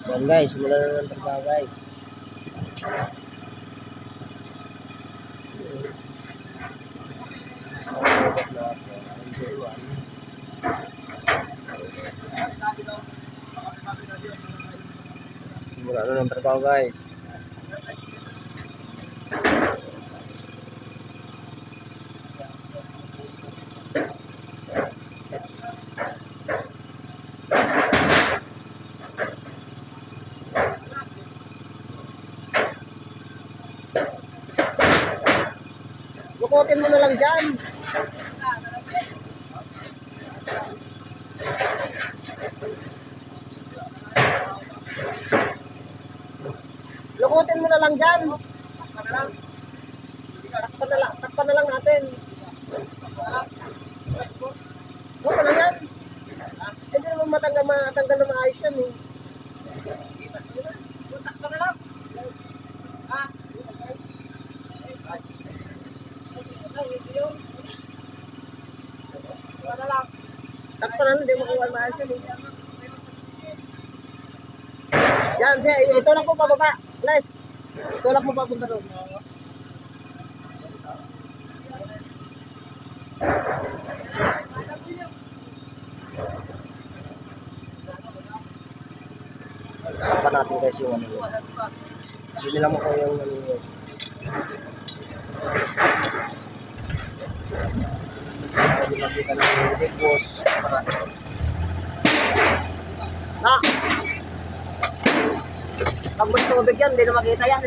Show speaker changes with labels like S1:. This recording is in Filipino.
S1: Yan guys, simulan na ng trabaho guys. Simulan na ng trabaho guys. Lukutin mo na lang dyan. Lukutin mo na lang dyan. Takpan na lang natin. Lukutin na yan. Hindi naman matanggal na maayos yan eh. Takpan na lang. Takpan na lang, hindi makuha maayos yan eh. Yan, ito lang po pababa. Les, ito lang po papunta doon. Takpan natin guys yung ano yun. Hindi lang mo ko yung ano yun. Hindi makita na yung big boss. Ha? Pag may tubig yan, hindi na makita yan.